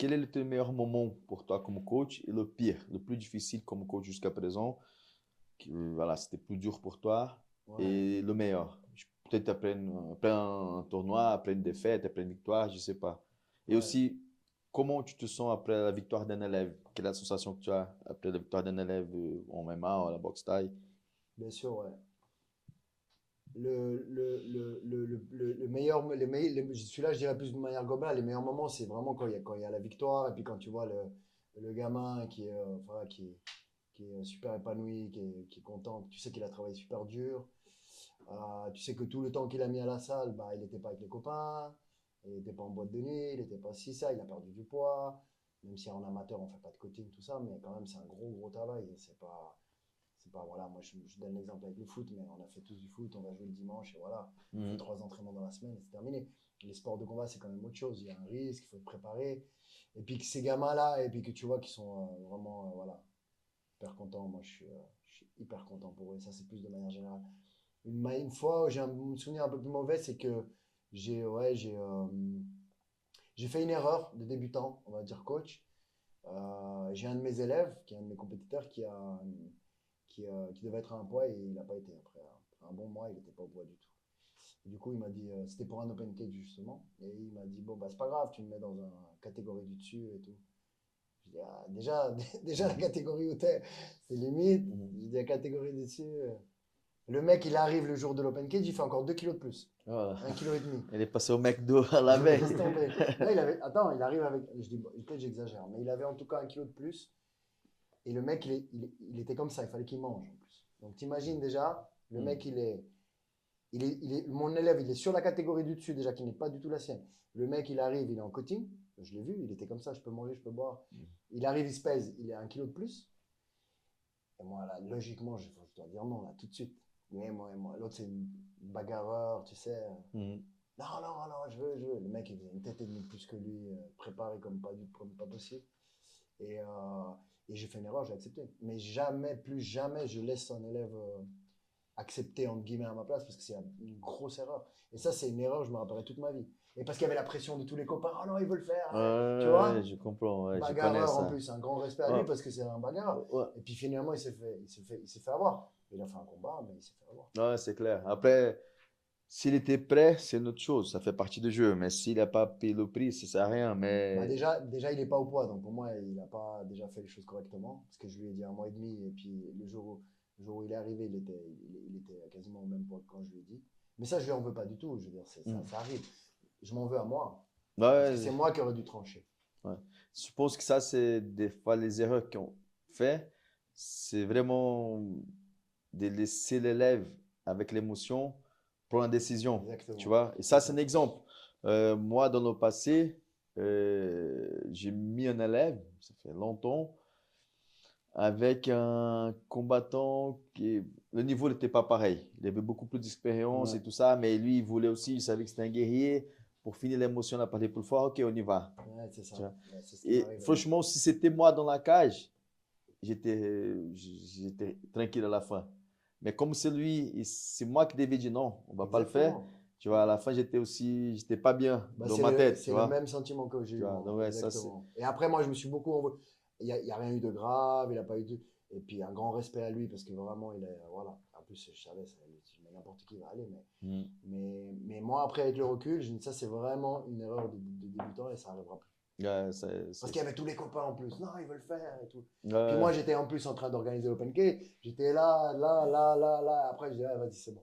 quel est le meilleur moment pour toi comme coach et le pire, le plus difficile comme coach jusqu'à présent? Voilà, c'était plus dur pour toi Ouais. et le meilleur. Peut-être après un tournoi, après une défaite, après une victoire, je sais pas. Et Ouais, aussi, comment tu te sens après la victoire d'un élève? Quelle est la sensation que tu as après la victoire d'un élève en MMA ou à la boxe thaï? bien sûr, ouais. Le meilleur, celui-là, je dirais plus de manière globale, les meilleurs moments, c'est vraiment quand il y a la victoire, et puis quand tu vois le gamin qui est, voilà, qui est super épanoui, qui est content, tu sais qu'il a travaillé super dur, tu sais que tout le temps qu'il a mis à la salle, bah, il n'était pas avec les copains, il n'était pas en boîte de nuit, il n'était pas si ça, il a perdu du poids, même si en amateur on fait pas de coaching, tout ça, mais quand même c'est un gros travail, et c'est pas, voilà, moi je donne l'exemple avec le foot, mais on a fait tous du foot, on va jouer le dimanche, et voilà, on fait Mhm. 3 entraînements dans la semaine, et c'est terminé. Les sports de combat, c'est quand même autre chose, il y a un risque, il faut être préparé, et puis que ces gamins-là, et puis que tu vois qu'ils sont vraiment, voilà, hyper contents, moi je suis hyper content pour eux, et ça c'est plus de manière générale. Une fois où j'ai un souvenir un peu plus mauvais, c'est que j'ai ouais, j'ai fait une erreur de débutant, on va dire coach. J'ai un de mes élèves, qui est un de mes compétiteurs, qui devait être à un poids et il n'a pas été. Après un bon mois, il n'était pas au poids du tout. Et du coup, il m'a dit, c'était pour un open cage justement, et il m'a dit, bon, bah, c'est pas grave, tu me mets dans une catégorie du dessus et tout. Je dis, ah, déjà, déjà la catégorie où t'es, c'est limite. Mhm. Je dis, la catégorie du dessus. Le mec, il arrive le jour de l'open cage, il fait encore 2 kilos de plus. Voilà. 1,5 kg. Elle est passée au McDo à la Je veille. laisse tomber. Là, il avait. Attends, il arrive avec. Je dis, bon, peut-être j'exagère, mais il avait en tout cas 1 kilo de plus. Et le mec, il était comme ça, il fallait qu'il mange en plus. Donc t'imagines déjà, le Mhm. mec, mon élève, il est sur la catégorie du dessus déjà, qui n'est pas du tout la sienne. Le mec, il arrive, il est en coaching. Je l'ai vu, il était comme ça, je peux manger, je peux boire. Il arrive, il se pèse, il est à 1 kilo de plus. Et moi, là, logiquement, je dois dire non, là, tout de suite. Mais moi. L'autre, c'est une bagarreur, tu sais. Mhm. Non, je veux. Le mec, il faisait une tête et demie de plus que lui, préparé comme pas possible. Et, euh, et j'ai fait une erreur, j'ai accepté. Mais jamais, plus jamais, je laisse un élève accepter, entre guillemets, à ma place, parce que c'est une grosse erreur. Et ça, c'est une erreur, je me rappellerai toute ma vie. Et parce qu'il y avait la pression de tous les copains, oh non, il veut le faire, hein. Tu Ouais, vois? je comprends, ouais, je connais Bagarreur en ça. plus, un grand respect à Ouais, lui parce que c'est un bagarreur. ouais, Et puis finalement, il s'est fait avoir. Il a fait un combat, mais il s'est fait avoir. ouais, c'est clair. Après, s'il était prêt, c'est une autre chose, ça fait partie du jeu. Mais s'il n'a pas payé le prix, ça sert à rien. Bah Mais déjà, il n'est pas au poids, donc pour moi, il n'a pas déjà fait les choses correctement. Parce que je lui ai dit 1 mois et demi, et puis le jour où il est arrivé, il était quasiment au même poids que quand je lui ai dit. Mais ça, je lui en veux pas du tout. Je veux dire, hmm. ça arrive. Je m'en veux à moi. Parce que Ouais, c'est moi qui aurais dû trancher. ouais. Je suppose que ça, c'est des fois les erreurs qu'on fait. C'est vraiment de laisser l'élève avec l'émotion prendre la décision. Tu Exactement. vois? Et C'est ça, c'est un ça. exemple. Moi, dans le passé, j'ai mis un élève, ça fait longtemps, avec un combattant qui, le niveau n'était pas pareil. Il avait beaucoup plus d'expérience Ouais, et tout ça, mais lui, il voulait aussi, il savait que c'était un guerrier. Pour finir l'émotion, on a parlé plus fort, ok, on y va. ouais, c'est Tu ça. vois. Ouais, c'est ce qui Et m'arrive. franchement, si c'était moi dans la cage, j'étais tranquille à la fin. Mais comme c'est lui, c'est moi qui devais dire non, on va pas le faire. Exactement. Tu vois, à la fin, j'étais pas bien Bah, dans c'est ma le, tête, tu c'est le vois. même sentiment que j'ai Tu eu, vois, moi. donc ouais, ça c'est. Exactement. Et après, moi, je me suis beaucoup envolé. Il y a rien eu de grave, il a pas eu de. Et puis, un grand respect à lui, parce que vraiment, il est. Voilà. En plus, je savais, n'importe qui va aller. Mais, Hmm. mais, mais moi, après, avec le recul, je me dis, ça, c'est vraiment une erreur de débutant et ça arrivera plus. Ouais, Parce qu'il y avait tous les copains en plus. Non, ils veulent le faire et tout. Puis ouais. moi, j'étais en plus en train d'organiser l'Open K. J'étais là. Après, je disais, ah, vas-y, c'est bon.